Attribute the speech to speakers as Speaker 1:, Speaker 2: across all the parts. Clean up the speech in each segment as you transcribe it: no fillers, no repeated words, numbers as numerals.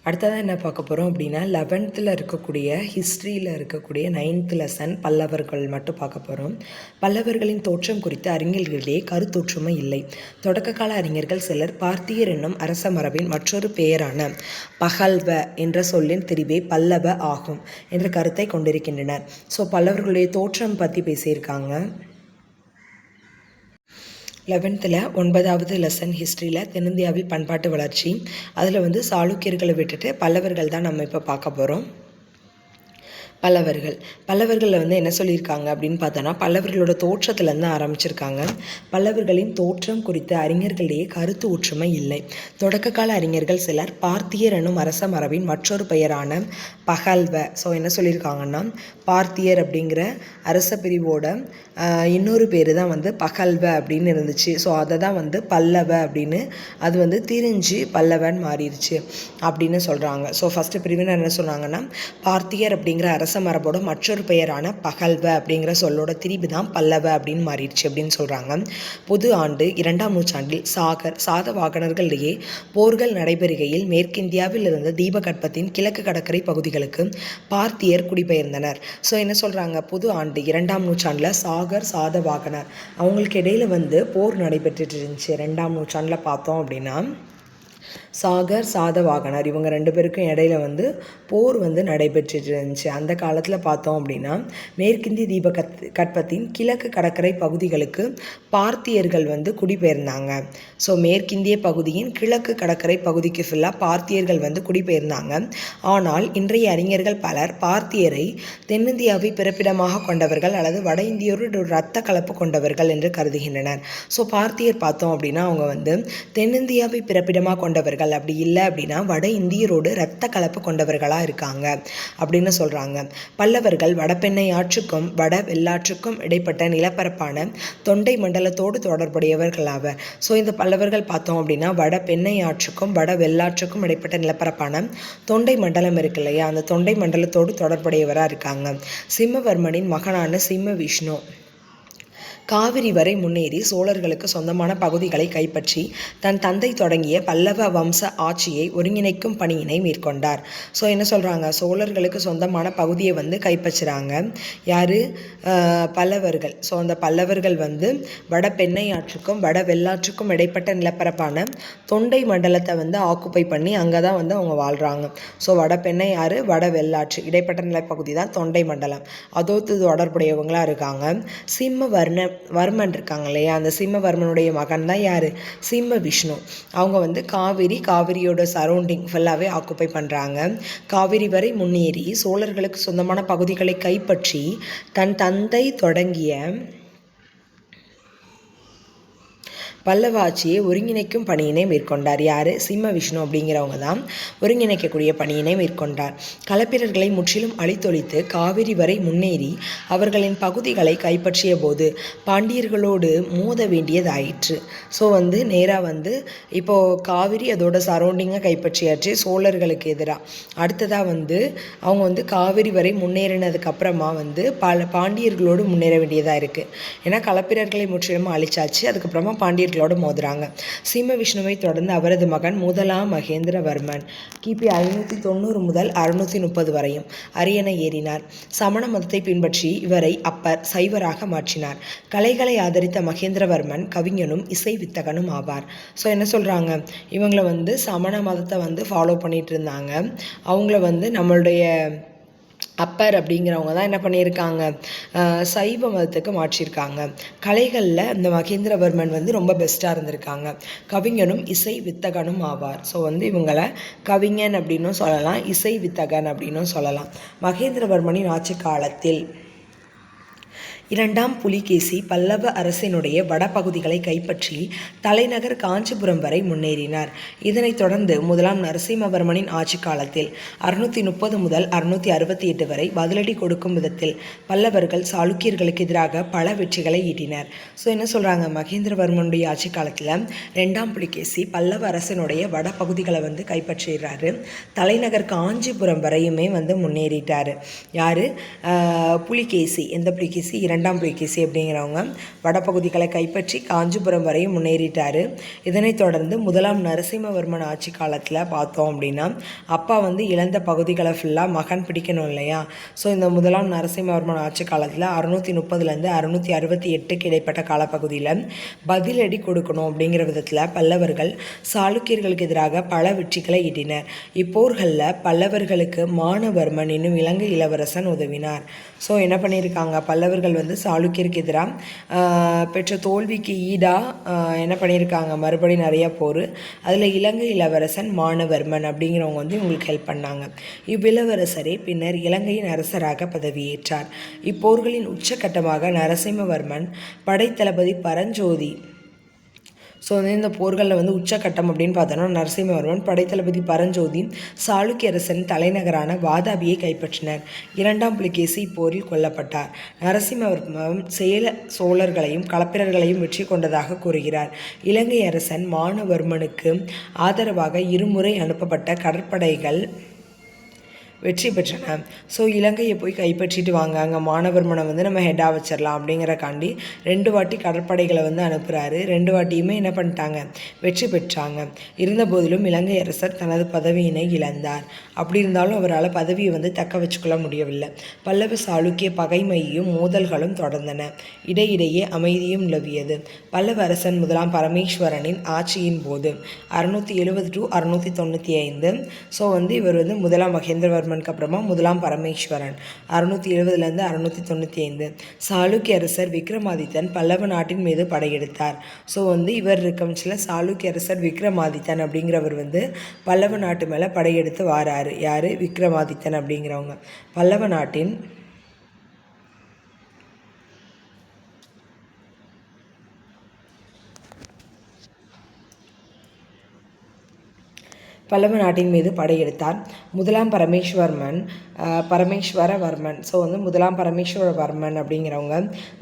Speaker 1: அடுத்ததாக என்ன பார்க்க போகிறோம் அப்படின்னா 11th இருக்கக்கூடிய ஹிஸ்ட்ரியில் இருக்கக்கூடிய 9th லெசன் பல்லவர்கள் மட்டும் பார்க்க போகிறோம். பல்லவர்களின் தோற்றம் குறித்து அறிஞர்களிடையே கருத்தொற்றுமை இல்லை. தொடக்க கால அறிஞர்கள் சிலர் பார்த்தியர் என்னும் அரச மரபின் மற்றொரு பெயரான பகல்வ என்ற சொல்லின் திரிவே பல்லவ ஆகும் என்ற கருத்தை கொண்டிருக்கின்றனர். ஸோ பல்லவர்களுடைய தோற்றம் பற்றி பேசியிருக்காங்க. 11th 9வது லெசன் ஹிஸ்ட்ரியில் தென்னிந்தியாவில் பண்பாட்டு வளர்ச்சி, அதில் சாளுக்கியர்களை விட்டுட்டு பல்லவர்கள் தான் நம்ம இப்போ பார்க்க போகிறோம். பல்லவர்களில் என்ன சொல்லியிருக்காங்க அப்படின்னு பார்த்தோன்னா, பல்லவர்களோட தோற்றத்துலேருந்து ஆரம்பிச்சிருக்காங்க. பல்லவர்களின் தோற்றம் குறித்து அறிஞர்களிடையே கருத்து ஒற்றுமை இல்லை. தொடக்க கால அறிஞர்கள் சிலர் பார்த்தியர் எனும் அரச மரபின் மற்றொரு பெயரான பகல்வ, ஸோ என்ன சொல்லியிருக்காங்கன்னா, பார்த்தியர் அப்படிங்கிற அரச பிரிவோட இன்னொரு பேர் தான் பகல்வ அப்படின்னு இருந்துச்சு. ஸோ அதை தான் பல்லவ அப்படின்னு அது திரிஞ்சு பல்லவன் மாறிடுச்சு அப்படின்னு சொல்கிறாங்க. ஸோ ஃபஸ்ட்டு பிரிவினர் என்ன சொன்னாங்கன்னா, பார்த்தியர் அப்படிங்கிற அரச மரபோட மற்றொரு பெயரான பகல்வ அப்படிங்கிற சொல்லோட திரிபு தான் பல்லவ அப்படின்னு மாறிடுச்சு அப்படின்னு சொல்கிறாங்க. பொது ஆண்டு 2ஆம் நூற்றாண்டில் சாதவாகனர்களிடையே போர்கள் நடைபெறுகையில் மேற்கிந்தியாவில் இருந்த தீபகற்பத்தின் கிழக்கு கடற்கரை பகுதிகளுக்கு பார்த்தியர் குடிபெயர்ந்தனர். ஸோ என்ன சொல்கிறாங்க, பொது ஆண்டு 2ஆம் நூற்றாண்டில் சாதவாகனர் அவங்களுக்கு இடையில போர் நடைபெற்றுட்டு இருந்துச்சு. 2ஆம் நூற்றாண்டில் பார்த்தோம் அப்படின்னா சாதவாகனர் இவங்க 2 பேருக்கும் இடையில போர் நடைபெற்றுட்டு இருந்துச்சு. அந்த காலத்தில் பார்த்தோம் அப்படின்னா மேற்கிந்திய கற்பத்தின் கிழக்கு கடற்கரை பகுதிகளுக்கு பார்த்தியர்கள் குடிபெயர்ந்தாங்க. ஸோ மேற்கிந்திய பகுதியின் கிழக்கு கடற்கரை பகுதிக்கு ஃபுல்லாக பார்த்தியர்கள் குடிபெயர்ந்தாங்க. ஆனால் இன்றைய அறிஞர்கள் பலர் பார்த்தியரை தென்னிந்தியாவை பிறப்பிடமாக கொண்டவர்கள் அல்லது வட இந்தியோடு ஒரு இரத்த கலப்பு கொண்டவர்கள் என்று கருதுகின்றனர். ஸோ பார்த்தியர் பார்த்தோம் அப்படின்னா அவங்க தென்னிந்தியாவை பிறப்பிடமாக கொண்டவர்கள், அப்படி இல்லை அப்படின்னா வட இந்தியரோடு இரத்த கலப்பு கொண்டவர்களாக இருக்காங்க அப்படின்னு சொல்கிறாங்க. பல்லவர்கள் வடபெண்ணை ஆற்றுக்கும் வட வெள்ளாற்றுக்கும் இடைப்பட்ட நிலப்பரப்பான தொண்டை மண்டலத்தோடு தொடர்புடையவர்களாவர். ஸோ இந்த பல்லவர்கள் பார்த்தோம் அப்படின்னா வட பெண்ணை ஆற்றுக்கும் வட வெள்ளாற்றுக்கும் இடைப்பட்ட நிலப்பரப்பான தொண்டை மண்டலம் இருக்கு இல்லையா, அந்த தொண்டை மண்டலத்தோடு தொடர்புடையவராக இருக்காங்க. சிம்மவர்மனின் மகனான சிம்ம விஷ்ணு காவிரி வரை முன்னேறி சோழர்களுக்கு சொந்தமான பகுதிகளை கைப்பற்றி தன் தந்தை தொடங்கிய பல்லவ வம்ச ஆட்சியை ஒருங்கிணைக்கும் பணியினை மேற்கொண்டார். ஸோ என்ன சொல்கிறாங்க, சோழர்களுக்கு சொந்தமான பகுதியை கைப்பற்றுறாங்க யார், பல்லவர்கள். ஸோ அந்த பல்லவர்கள் வட பெண்ணை ஆற்றுக்கும் வட வெள்ளாற்றுக்கும் இடைப்பட்ட நிலப்பரப்பான தொண்டை மண்டலத்தை ஆக்குப்பை பண்ணி அங்கே தான் அவங்க வாழ்கிறாங்க. ஸோ வட பெண்ணை ஆறு வட வெள்ளாற்று இடைப்பட்ட நிலப்பகுதி தான் தொண்டை மண்டலம், அதோடு தொடர்புடையவங்களாக இருக்காங்க. சிம்மவர்மன் இருக்காங்க இல்லையா, அந்த சிம்மவர்மனுடைய மகன் தான் யார், சிம்ம விஷ்ணு. அவங்க காவிரியோட சரௌண்டிங் ஃபுல்லாகவே ஆக்குப்பை பண்ணுறாங்க. காவிரி வரை முன்னேறி சோழர்களுக்கு சொந்தமான பகுதிகளை கைப்பற்றி தன் தந்தை தொடங்கிய பல்லவ ஆட்சியை ஒருங்கிணைக்கும் பணியினை மேற்கொண்டார். யார், சிம்ம விஷ்ணு அப்படிங்கிறவங்க தான் ஒருங்கிணைக்கக்கூடிய பணியினை மேற்கொண்டார். களப்பிரர்களை முற்றிலும் அழித்தொழித்து காவிரி வரை முன்னேறி அவர்களின் பகுதிகளை கைப்பற்றிய போது பாண்டியர்களோடு மோத வேண்டியதாயிற்று. ஸோ நேராக இப்போது காவிரி அதோட சரௌண்டிங்கை கைப்பற்றியாச்சு சோழர்களுக்கு எதிராக. அடுத்ததாக அவங்க காவிரி வரை முன்னேறினதுக்கப்புறமா பல பாண்டியர்களோடு முன்னேற வேண்டியதாக இருக்குது. ஏன்னா களப்பிரர்களை முற்றிலும் அழிச்சாச்சு, அதுக்கப்புறமா பாண்டியர்களோடு மோதுறாங்க. சிம்ம விஷ்ணுவை தொடர்ந்து அவரது மகன் முதலாம் மகேந்திரவர்மன் கிபி 590 முதல் 630 வரையும் அரியணை ஏறினார். சமண மதத்தை பின்பற்றி இவரை அப்பர் சைவராக மாற்றினார். கலைகளை ஆதரித்த மகேந்திரவர்மன் கவிஞனும் இசை வித்தகனும் ஆவார். ஸோ என்ன சொல்கிறாங்க, இவங்களை சமண மதத்தை ஃபாலோ பண்ணிட்டு இருந்தாங்க. அவங்கள நம்மளுடைய அப்பர் அப்படிங்கிறவங்க தான் என்ன பண்ணியிருக்காங்க, சைவ மதத்துக்கு மாற்றியிருக்காங்க. கலைகளில் இந்த மகேந்திரவர்மன் ரொம்ப பெஸ்ட்டாக இருந்திருக்காங்க. கவிஞனும் இசை வித்தகனும் ஆவார். ஸோ இவங்களை கவிஞன் அப்படின்னும் சொல்லலாம், இசை வித்தகன் அப்படின்னும் சொல்லலாம். மகேந்திரவர்மனின் ஆட்சி காலத்தில் 2ஆம் புலிகேசி பல்லவ அரசினுடைய வடபகுதிகளை கைப்பற்றி தலைநகர் காஞ்சிபுரம் வரை முன்னேறினார். இதனைத் தொடர்ந்து 1ஆம் நரசிம்மவர்மனின் ஆட்சி காலத்தில் 630 முதல் 668 வரை பதிலடி கொடுக்கும் விதத்தில் பல்லவர்கள் சாளுக்கியர்களுக்கு எதிராக பல வெற்றிகளை ஈட்டினர். ஸோ என்ன சொல்கிறாங்க, மகேந்திரவர்மனுடைய ஆட்சி காலத்தில் 2ஆம் புலிகேசி பல்லவ அரசினுடைய வடபகுதிகளை கைப்பற்றிடுறாரு. தலைநகர் காஞ்சிபுரம் வரையுமே முன்னேறிட்டார். யார், புலிகேசி. எந்த புலிகேசி, இரண்டாம் புலிகேசி அப்படிங்கிறவங்க வடபகுதிகளை கைப்பற்றி காஞ்சிபுரம் வரையும் முன்னேறிட்டார். இதனைத் தொடர்ந்து முதலாம் நரசிம்மவர்மன் ஆட்சி காலத்தில் பார்த்தோம் அப்படின்னா அப்பா வந்து இழந்த பகுதிகளை ஃபுல்லாக மகன் பிடிக்கணும் இல்லையா. ஸோ இந்த முதலாம் நரசிம்மவர்மன் ஆட்சி காலத்தில் 630லேருந்து 668க்கு இடைப்பட்ட காலப்பகுதியில் பதிலடி கொடுக்கணும் அப்படிங்கிற விதத்தில் பல்லவர்கள் சாளுக்கியர்களுக்கு எதிராக பல வெற்றிகளை ஈட்டினர். இப்போர்களில் பல்லவர்களுக்கு மானவர்மன் என்னும் இலங்கை இளவரசன் உதவினார். ஸோ என்ன பண்ணியிருக்காங்க, பல்லவர்கள் வந்து சாளுக்கியருக்கு எதிராக பெற்ற தோல்விக்கு ஈடாக என்ன பண்ணியிருக்காங்க, மறுபடியும் நிறைய போர். அதில் இலங்கை இளவரசன் மானவர்மன் அப்படிங்கிறவங்க வந்து இவங்களுக்கு ஹெல்ப் பண்ணாங்க. இவ்விளவரசரே பின்னர் இலங்கையின் அரசராக பதவியேற்றார். இப்போர்களின் உச்சகட்டமாக நரசிம்மவர்மன் படைத்தளபதி பரஞ்சோதி. ஸோ வந்து இந்த போர்களில் வந்து உச்சக்கட்டம் அப்படின்னு பார்த்தோன்னா நரசிம்மவர்மன் படைத்தளபதி பரஞ்சோதி சாளுக்கிய அரசன் தலைநகரான வாதாபியை கைப்பற்றினர். இரண்டாம் புலிகேசி இப்போரில் கொல்லப்பட்டார். நரசிம்மவர்மன் சேல சோழர்களையும் களப்பிரர்களையும் வெற்றி கொண்டதாக கூறுகிறார். இலங்கை அரசன் மானவர்மனுக்கு ஆதரவாக இருமுறை அனுப்பப்பட்ட கடற்படைகள் வெற்றி பெற்றன. ஸோ இலங்கையை போய் கைப்பற்றிட்டு வாங்க, அங்கே மானவர்மனை வந்து நம்ம ஹெட்டாக வச்சிடலாம் அப்படிங்கிறக்காண்டி 2 வாட்டி கடற்படைகளை வந்து அனுப்புகிறாரு. 2 வாட்டியுமே என்ன பண்ணிட்டாங்க, வெற்றி பெற்றாங்க. இருந்த போதிலும் இலங்கை அரசர் தனது பதவியினை இழந்தார். அப்படி இருந்தாலும் அவரால் பதவியை வந்து தக்க வச்சுக்கொள்ள முடியவில்லை. பல்லவ சாளுக்கிய பகைமையும் மோதல்களும் தொடர்ந்தன. இடையிடையே அமைதியும் நிலவியது. பல்லவ அரசன் முதலாம் பரமேஸ்வரனின் ஆட்சியின் போது 670 to 695. ஸோ வந்து இவர் வந்து முதலாம் மகேந்திரவர்மன் அப்புறமா முதலாம் பரமேஸ்வரன் 670லேருந்து 695. சாளுக்கிய அரசர் விக்ரமாதித்தன் பல்லவ நாட்டின் மீது படையெடுத்தார். ஸோ வந்து இவர் இருக்கமிச்சில் சாளுக்கிய அரசர் விக்ரமாதித்தன் அப்படிங்கிறவர் வந்து பல்லவ நாட்டு மேலே படையெடுத்து வாராரு. யார், விக்ரமாதித்தன் அப்படிங்கிறவங்க. பல்லவ நாட்டின் பல்லவ நாட்டின் மீது படையெடுத்தார். முதலாம் பரமேஸ்வரவர்மன். ஸோ வந்து முதலாம் பரமேஸ்வரவர்மன் அப்படிங்கிறவங்க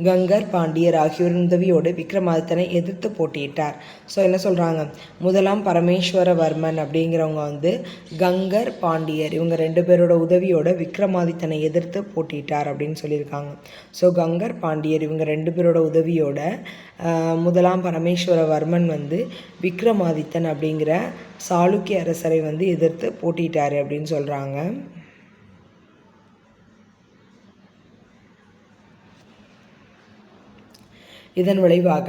Speaker 1: கங்கர் பாண்டியர் ஆகியோரின் உதவியோடு விக்ரமாதித்தனை எதிர்த்து போட்டியிட்டார். ஸோ என்ன சொல்கிறாங்க, முதலாம் பரமேஸ்வரவர்மன் அப்படிங்கிறவங்க வந்து கங்கர் பாண்டியர் இவங்க 2 பேரோட உதவியோடு விக்ரமாதித்தனை எதிர்த்து போட்டியிட்டார் அப்படின்னு சொல்லியிருக்காங்க. ஸோ கங்கர் பாண்டியர் இவங்க 2 பேரோட உதவியோட முதலாம் பரமேஸ்வரவர்மன் வந்து விக்ரமாதித்தன் அப்படிங்கிற சாளுக்கிய அரசரை வந்து எதிர்த்து போட்டிட்டாரு அப்படின்னு சொல்கிறாங்க. இதன் விளைவாக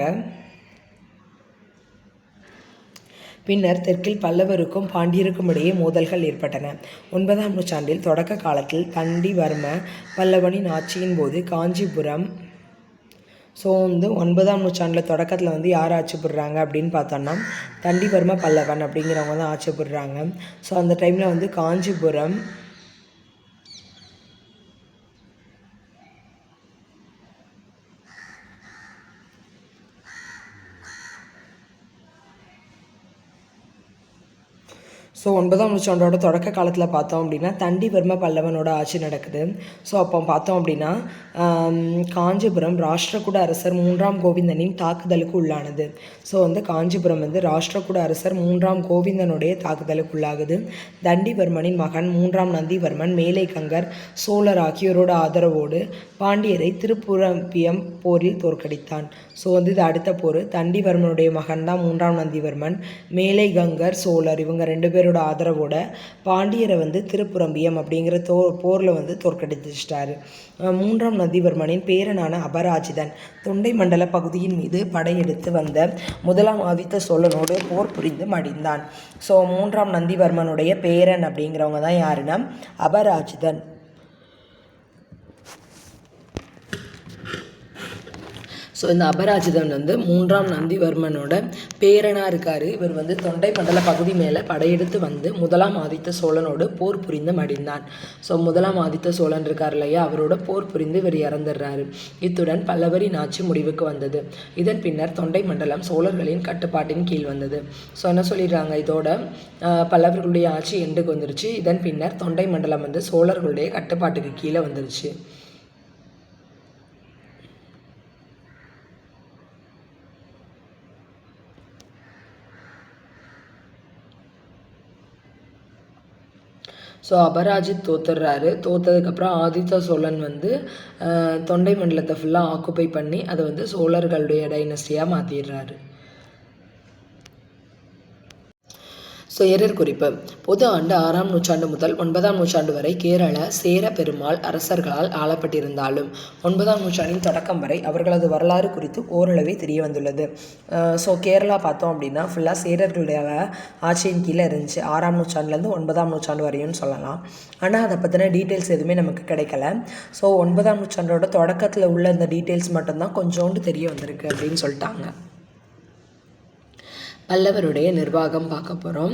Speaker 1: பின்னர் தெற்கில் பல்லவருக்கும் பாண்டியருக்கும் இடையே மோதல்கள் ஏற்பட்டன. 9ஆம் நூற்றாண்டில் தொடக்க காலத்தில் தண்டிவர்ம பல்லவனின் ஆட்சியின் போது காஞ்சிபுரம். ஸோ வந்து 9ஆம் நூற்றாண்டில் தொடக்கத்தில் வந்து யார் ஆட்சி புரிறாங்க அப்படின்னு பார்த்தோன்னா தண்டிவர்ம பல்லவன் அப்படிங்கிறவங்க தான் ஆட்சி புரிறாங்க. ஸோ அந்த டைமில் வந்து காஞ்சிபுரம் ஸோ 9ஆம் நூற்றாண்டோட தொடக்க காலத்தில் பார்த்தோம் அப்படின்னா தண்டிவர்ம பல்லவனோட ஆட்சி நடக்குது. ஸோ அப்போ பார்த்தோம் அப்படின்னா காஞ்சிபுரம் ராஷ்டிரகூட அரசர் 3ஆம் கோவிந்தனின் தாக்குதலுக்கு உள்ளானது. ஸோ வந்து காஞ்சிபுரம் வந்து ராஷ்டிரகூட அரசர் 3ஆம் கோவிந்தனுடைய தாக்குதலுக்கு உள்ளாகுது. தண்டிவர்மனின் மகன் 3ஆம் நந்திவர்மன் மேலை கங்கர் சோழர் ஆகியோரோட ஆதரவோடு பாண்டியரை திருப்புரம்பியம் போரில் தோற்கடித்தான். ஸோ வந்து இது அடுத்த போர். தண்டிவர்மனுடைய மகன் தான் 3ஆம் நந்திவர்மன். மேலை கங்கர் சோழர் இவங்க 2 பேரோட ஆதரவோட பாண்டியரை வந்து திருப்புரம்பியம் அப்படிங்கிற போரில் வந்து தோற்கடிச்சிட்டாரு. 3ஆம் நந்திவர்மனின் பேரனான அபராஜிதன் தொண்டை மண்டல பகுதியின் மீது படையெடுத்து வந்த முதலாம் ஆதித்த சோழனோடு போர் புரிந்து மடிந்தான். ஸோ 3ஆம் நந்திவர்மனுடைய பேரன் அப்படிங்கிறவங்க தான் யாருன்னா அபராஜிதன். ஸோ இந்த அபராஜிதன் வந்து 3ஆம் நந்திவர்மனோட பேரனாக இருக்கார். இவர் வந்து தொண்டை மண்டல பகுதி மேலே படையெடுத்து வந்து முதலாம் ஆதித்த சோழனோடு போர் புரிந்து மடிந்தான். ஸோ முதலாம் ஆதித்த சோழன் இருக்கார் இல்லையா, அவரோட போர் புரிந்து இவர் இறந்துடுறாரு. இத்துடன் பல்லவரின் ஆட்சி முடிவுக்கு வந்தது. இதன் பின்னர் தொண்டை மண்டலம் சோழர்களின் கட்டுப்பாட்டின் கீழ் வந்தது. ஸோ என்ன சொல்லிடுறாங்க, இதோட பல்லவர்களுடைய ஆட்சி எண்டுக்கு வந்துருச்சு. இதன் பின்னர் தொண்டை மண்டலம் வந்து சோழர்களுடைய கட்டுப்பாட்டுக்கு கீழே வந்துருச்சு. ஸோ அபராஜித் தோத்துடுறாரு. தோத்ததுக்கப்புறம் ஆதித்த சோழன் வந்து தொண்டை மண்டலத்தை ஃபுல்லாக ஆக்குப்பை பண்ணி அதை வந்து சோழர்களுடைய டைனஸ்டியாக மாற்றிடுறாரு. ஸோ எரர் குறிப்பு. பொது ஆண்டு 6ஆம் நூற்றாண்டு முதல் 9ஆம் நூற்றாண்டு வரை கேரள சேர பெருமாள் அரசர்களால் ஆளப்பட்டிருந்தாலும் 9ஆம் நூற்றாண்டின் தொடக்கம் வரை அவர்களது வரலாறு குறித்து ஓரளவே தெரிய வந்துள்ளது. ஸோ கேரளா பார்த்தோம் அப்படின்னா ஃபுல்லாக சேரர்களுடைய ஆட்சியின் கீழே இருந்துச்சு. 6ஆம் நூற்றாண்டுலேருந்து 9ஆம் நூற்றாண்டு வரையும் சொல்லலாம். ஆனால் அதை பற்றின டீட்டெயில்ஸ் எதுவுமே நமக்கு கிடைக்கல. ஸோ 9ஆம் நூற்றாண்டோட தொடக்கத்தில் உள்ள இந்த டீட்டெயில்ஸ் மட்டும்தான் கொஞ்சோண்டு தெரிய வந்திருக்கு அப்படின்னு சொல்லிட்டாங்க. பல்லவருடைய நிர்வாகம் பார்க்க போகிறோம்.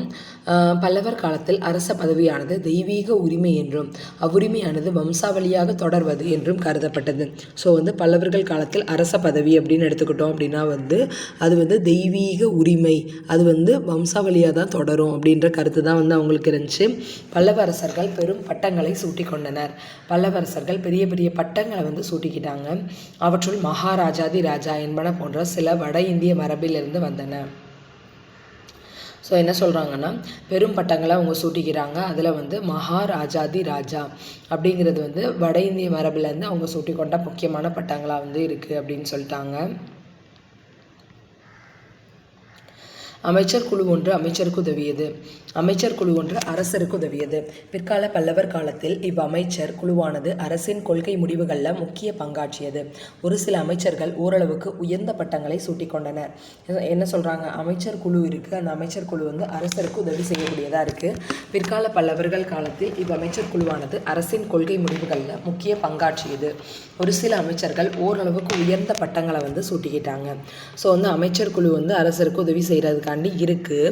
Speaker 1: பல்லவர் காலத்தில் அரச பதவியானது தெய்வீக உரிமை என்றும் அவ்வுரிமையானது வம்சாவளியாக தொடர்வது என்றும் கருதப்பட்டது. ஸோ வந்து பல்லவர்கள் காலத்தில் அரச பதவி அப்படின்னு எடுத்துக்கிட்டோம் அப்படின்னா வந்து அது வந்து தெய்வீக உரிமை, அது வந்து வம்சாவளியாக தான் தொடரும் அப்படின்ற கருத்து தான் வந்து அவங்களுக்கு இருந்துச்சு. பல்லவ அரசர்கள் பெரும் பட்டங்களை சூட்டி கொண்டனர். பல்லவ அரசர்கள் பெரிய பெரிய பட்டங்களை வந்து சூட்டிக்கிட்டாங்க. அவற்றுள் மகாராஜாதி ராஜா என்பன போன்ற சில வட இந்திய மரபிலிருந்து வந்தன. ஸோ என்ன சொல்கிறாங்கன்னா பெரும் பட்டங்களை அவங்க சூட்டிக்கிறாங்க. அதில் வந்து மகாராஜாதி ராஜா அப்படிங்கிறது வந்து வட இந்திய மரபுலேருந்து அவங்க சூட்டி கொண்ட முக்கியமான பட்டங்களாக வந்து இருக்குது அப்படின்னு சொல்லிட்டாங்க. அமைச்சர் குழு ஒன்று அமைச்சருக்கு உதவியது. அமைச்சர் குழு ஒன்று அரசருக்கு உதவியது. பிற்கால பல்லவர் காலத்தில் இவ்வமைச்சர் குழுவானது அரசின் கொள்கை முடிவுகளில் முக்கிய பங்காற்றியது. ஒரு சில அமைச்சர்கள் ஓரளவுக்கு உயர்ந்த பட்டங்களை சூட்டிக்கொண்டனர். என்ன சொல்கிறாங்க, அமைச்சர் குழு இருக்குது, அந்த அமைச்சர் குழு வந்து அரசருக்கு உதவி செய்யக்கூடியதாக இருக்குது. பிற்கால பல்லவர்கள் காலத்தில் இவ்வமைச்சர் குழுவானது அரசின் கொள்கை முடிவுகளில் முக்கிய பங்காற்றியது. ஒரு சில அமைச்சர்கள் ஓரளவுக்கு உயர்ந்த பட்டங்களை வந்து சூட்டிக்கிட்டாங்க. ஸோ வந்து அமைச்சர் குழு வந்து அரசருக்கு உதவி செய்கிறதுக்காண்டி இருக்குது.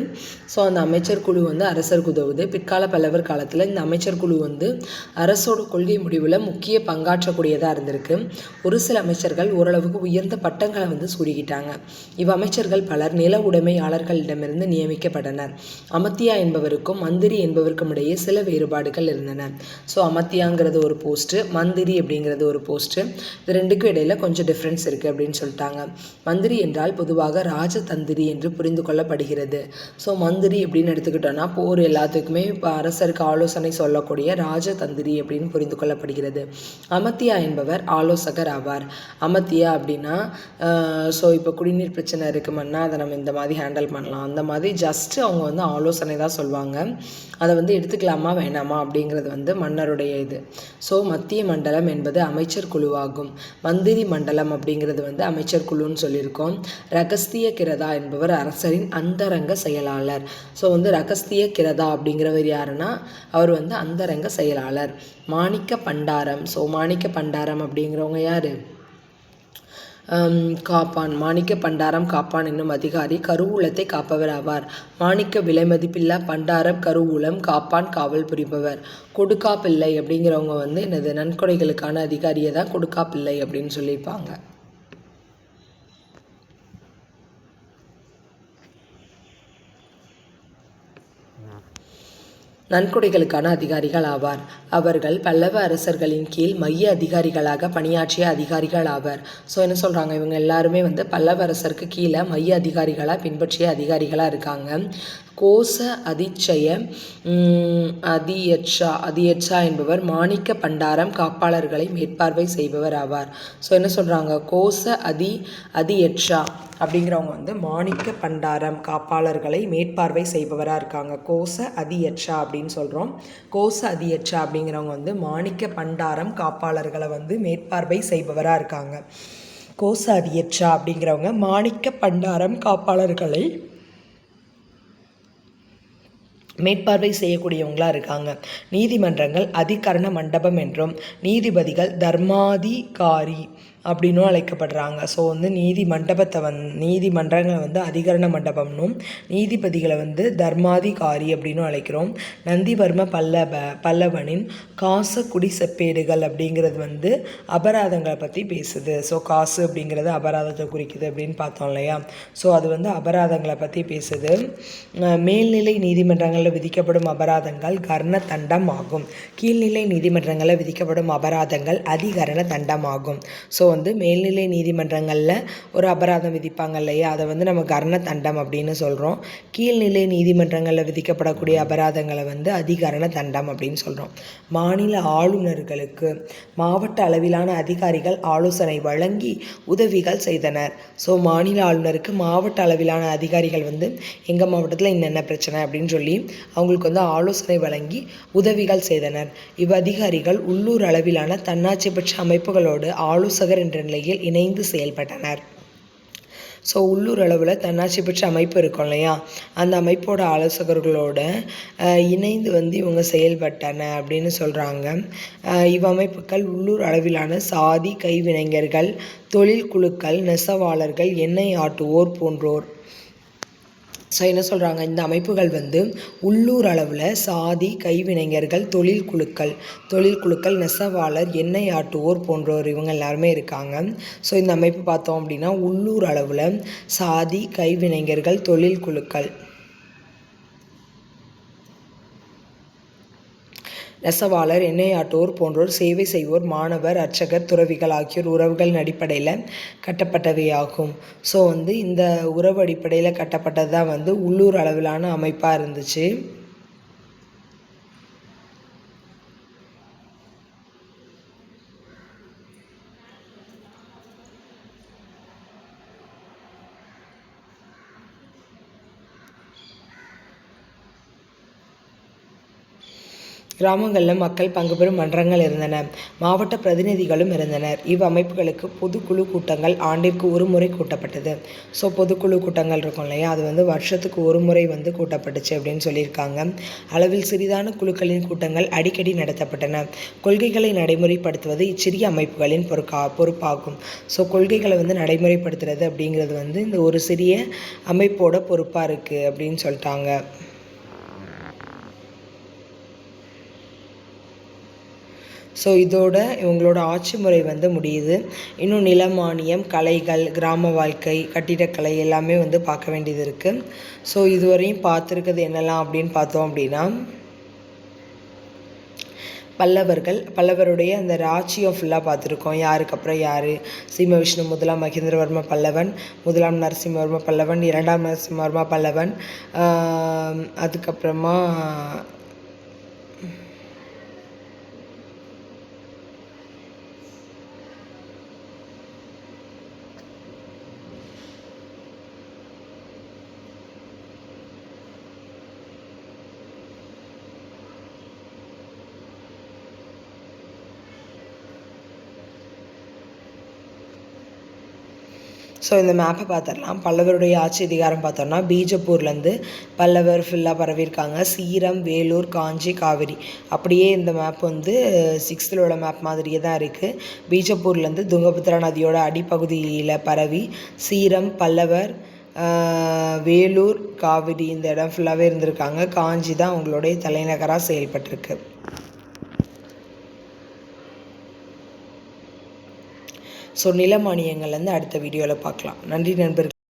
Speaker 1: ஸோ அந்த அமைச்சர் குழு வந்து அரசருக்கு உதவுது. பிற்கால பல்லவர் காலத்தில் இந்த அமைச்சர் குழு வந்து அரசோட கொள்கை முடிவில் முக்கிய பங்காற்றக்கூடியதாக இருந்திருக்கு. ஒரு சில அமைச்சர்கள் ஓரளவுக்கு உயர்ந்த பட்டங்களை வந்து சூடிக்கிட்டாங்க. இவ்வமைச்சர்கள் பலர் நில உடைமையாளர்களிடமிருந்து நியமிக்கப்பட்டனர். அமத்தியா என்பவருக்கும் மந்திரி என்பவருக்கும் இடையே சில வேறுபாடுகள் இருந்தன. ஸோ அமத்தியாங்கிறது ஒரு போஸ்ட்டு, மந்திரி அப்படிங்கிறது ஒரு போஸ்ட்டு. இது ரெண்டுக்கும் இடையில கொஞ்சம் டிஃப்ரென்ஸ் இருக்குது அப்படின்னு சொல்லிட்டாங்க. மந்திரி என்றால் பொதுவாக ராஜதந்திரி என்று புரிந்து கொள்ளப்படுகிறது. ஸோ மந்திரி அப்படின்னு எடுத்துக்கிட்டோன்னா போர் எல்லாத்துக்குமே இப்போ அரசருக்கு ஆலோசனை சொல்லக்கூடிய ராஜதந்திரி அப்படின்னு புரிந்து கொள்ளப்படுகிறது. அமத்தியா என்பவர் ஆலோசகர் ஆவார். அமத்தியா அப்படின்னா ஸோ இப்போ குடிநீர் பிரச்சனை இருக்குமன்னா அதை நம்ம இந்த மாதிரி ஹேண்டில் பண்ணலாம், அந்த மாதிரி ஜஸ்ட்டு அவங்க வந்து ஆலோசனை தான் சொல்லுவாங்க. அதை வந்து எடுத்துக்கலாமா வேணாமா அப்படிங்கிறது வந்து மன்னருடைய இது. ஸோ மத்திய மண்டலம் என்பது அமைச்சர் குழுவாகும். மந்திரி மண்டலம் அப்படிங்கிறது வந்து அமைச்சர் குழுன்னு சொல்லியிருக்கோம். ரகஸ்திய கிரதா என்பவர் அரசரின் அந்தரங்க செயலாளர். ஸோ வந்து ரகஸ்திய கிரதா அப்படிங்கிறவர் யாருன்னா அவர் வந்து அந்தரங்க செயலாளர். மாணிக்க பண்டாரம். ஸோ மாணிக்க பண்டாரம் அப்படிங்கிறவங்க யார்? காப்பான். மாணிக்க பண்டாரம் காப்பான் என்னும் அதிகாரி கருவூலத்தை காப்பவர் ஆவார். மாணிக்க விலைமதிப்பில்லா பண்டாரம் கருவூலம் காப்பான் காவல் புரிபவர். கொடுக்காப்பிள்ளை அப்படிங்கிறவங்க வந்து என்னது நன்கொடைகளுக்கான அதிகாரியை தான் கொடுக்காப்பிள்ளை அப்படின்னு சொல்லியிருப்பாங்க. நன்கொடைகளுக்கான அதிகாரிகள் ஆவார். அவர்கள் பல்லவ அரசர்களின் கீழ் மைய அதிகாரிகளாக பணியாற்றிய அதிகாரிகள் ஆவர். ஸோ என்ன சொல்கிறாங்க, இவங்க எல்லாருமே வந்து பல்லவ அரசருக்கு கீழே மைய அதிகாரிகளாக பின்பற்றிய அதிகாரிகளாக இருக்காங்க. கோச அதிச்சய அதியட்சா என்பவர் மாணிக்க பண்டாரம் காப்பாளர்களை மேற்பார்வை செய்பவர் ஆவார். ஸோ என்ன சொல்கிறாங்க, கோச அதியட்சா அப்படிங்கிறவங்க வந்து மாணிக்க பண்டாரம் காப்பாளர்களை மேற்பார்வை செய்பவராக இருக்காங்க. கோச அதியட்சா அப்படின்னு சொல்கிறோம். கோச அதியட்சா அப்படிங்கிறவங்க வந்து மாணிக்க பண்டாரம் காப்பாளர்களை வந்து மேற்பார்வை செய்பவராக இருக்காங்க. கோச அதியட்சா அப்படிங்கிறவங்க மாணிக்க பண்டாரம் காப்பாளர்களை மேற்பார்வை செய்யக்கூடியவங்களாக இருக்காங்க. நீதிமன்றங்கள் அதிகரண மண்டபம் என்றும் நீதிபதிகள் தர்மாதிகாரி அப்படின்னும் அழைக்கப்படுறாங்க. ஸோ வந்து நீதிமன்றங்களை வந்து அதிகரண மண்டபம்னும் நீதிபதிகளை வந்து தர்மாதிகாரி அப்படின்னும் அழைக்கிறோம். நந்திவர்ம பல்லவனின் காச குடி செப்பேடுகள் அப்படிங்கிறது வந்து அபராதங்களை பற்றி பேசுது. ஸோ காசு அப்படிங்கிறது அபராதத்தை குறிக்குது அப்படின்னு பார்த்தோம் இல்லையா. ஸோ அது வந்து அபராதங்களை பற்றி பேசுது. மேல்நிலை நீதிமன்றங்களில் விதிக்கப்படும் அபராதங்கள் கர்ண தண்டம் ஆகும். கீழ்நிலை நீதிமன்றங்களில் விதிக்கப்படும் அபராதங்கள் அதிகரண தண்டம் ஆகும். ஸோ வந்து மேல்நிலை நீதிமன்றங்களில் ஒரு அபராதம் விதிப்பாங்க இல்லையா, அதை வந்து நம்ம கர்ண தண்டம் அப்படின்னு சொல்கிறோம். கீழ்நிலை நீதிமன்றங்களில் விதிக்கப்படக்கூடிய அபராதங்களை வந்து அதிகரண தண்டம் அப்படின்னு சொல்கிறோம். மாநில ஆளுநர்களுக்கு மாவட்ட அளவிலான அதிகாரிகள் ஆலோசனை வழங்கி உதவிகள் செய்தனர். ஸோ மாநில ஆளுநருக்கு மாவட்ட அளவிலான அதிகாரிகள் வந்து எங்கள் மாவட்டத்தில் என்னென்ன பிரச்சனை அப்படின்னு சொல்லி அவங்களுக்கு வந்து ஆலோசனை வழங்கி உதவிகள் செய்தனர். இவ்வதிகாரிகள் உள்ளூர் அளவிலான தன்னாட்சி பெற்ற அமைப்புகளோடு ஆலோசகர் என்ற நிலையில் இணைந்து செயல்பட்டனர். ஸோ உள்ளூர் அளவில் தன்னாட்சி பெற்ற அமைப்பு இருக்கும் இல்லையா, அந்த அமைப்போட ஆலோசகர்களோட இணைந்து வந்து இவங்க செயல்பட்டன அப்படின்னு சொல்கிறாங்க. இவ்வமைப்புகள் உள்ளூர் அளவிலான சாதி கைவினைஞர்கள், தொழில் குழுக்கள், நெசவாளர்கள், எண்ணெய் ஆட்டுவோர் போன்றோர். ஸோ என்ன சொல்கிறாங்க, இந்த அமைப்புகள் வந்து உள்ளூர் அளவில் சாதி கைவினைஞர்கள், தொழில் குழுக்கள், நெசவாளர், எண்ணெய் ஆட்டுவோர் போன்றோர் இவங்க எல்லாருமே இருக்காங்க. ஸோ இந்த அமைப்பு பார்த்தோம் அப்படின்னா உள்ளூர் அளவில் சாதி கைவினைஞர்கள், தொழில் குழுக்கள், நெசவாளர், எண்ணெயாட்டோர் போன்றோர், சேவை செய்வோர், மாணவர், அர்ச்சகர், துறவிகள் ஆகியோர் உறவுகளின் அடிப்படையில் கட்டப்பட்டவையாகும். ஸோ வந்து இந்த உறவு அடிப்படையில் கட்டப்பட்டது தான் வந்து உள்ளூர் அளவிலான அமைப்பாக இருந்துச்சு. கிராமங்களில் மக்கள் பங்கு பெறும் மன்றங்கள் இருந்தன. மாவட்ட பிரதிநிதிகளும் இருந்தனர். இவ்வமைப்புகளுக்கு பொதுக்குழு கூட்டங்கள் ஆண்டிற்கு ஒரு முறை கூட்டப்பட்டது. ஸோ பொதுக்குழு கூட்டங்கள் இருக்கும் இல்லையா, அது வந்து வருஷத்துக்கு ஒரு முறை வந்து கூட்டப்பட்டுச்சு அப்படின்னு சொல்லியிருக்காங்க. அளவில் சிறிதான குழுக்களின் கூட்டங்கள் அடிக்கடி நடத்தப்பட்டன. கொள்கைகளை நடைமுறைப்படுத்துவது இச்சிறிய அமைப்புகளின் பொறுப்பாகும். ஸோ கொள்கைகளை வந்து நடைமுறைப்படுத்துறது அப்படிங்கிறது வந்து இந்த ஒரு சிறிய அமைப்போட பொறுப்பாக இருக்குது அப்படின்னு சொல்லிட்டாங்க. ஸோ இதோட இவங்களோட ஆட்சி முறை வந்து முடியுது. இன்னும் நிலமானியம், கலைகள், கிராம வாழ்க்கை, கட்டிடக்கலை எல்லாமே வந்து பார்க்க வேண்டியது இருக்குது. ஸோ இதுவரையும் பார்த்துருக்கிறது என்னெல்லாம் அப்படின்னு பார்த்தோம் அப்படின்னா, பல்லவருடைய அந்த ராஜ்யம் ஃபுல்லாக பார்த்துருக்கோம். யாருக்கு அப்புறம் யார், சீம விஷ்ணு, முதலாம் மகேந்திரவர்ம பல்லவன், முதலாம் நரசிம்மவர்ம பல்லவன், இரண்டாம் நரசிம்மவர்ம பல்லவன், அதுக்கப்புறமா ஸோ இந்த மேப்பை பார்த்துடலாம். பல்லவருடைய ஆட்சி அதிகாரம் பார்த்தோம்னா பீஜப்பூர்லேருந்து பல்லவர் ஃபுல்லாக பரவியிருக்காங்க. சீரம், வேலூர், காஞ்சி, காவிரி. அப்படியே இந்த மேப் வந்து 6th உள்ள மேப் மாதிரியே தான் இருக்குது. பீஜப்பூர்லேருந்து துங்கபத்ரா நதியோட அடிப்பகுதியில் பரவி சீரம், பல்லவர், வேலூர், காவிரி இந்த இடம் ஃபுல்லாகவே இருந்திருக்காங்க. காஞ்சி தான் அவங்களுடைய தலைநகராக செயல்பட்டிருக்கு. ஸோ நில மானியங்கள்லேருந்து அடுத்த வீடியோவில் பார்க்கலாம். நன்றி நண்பர்கள்.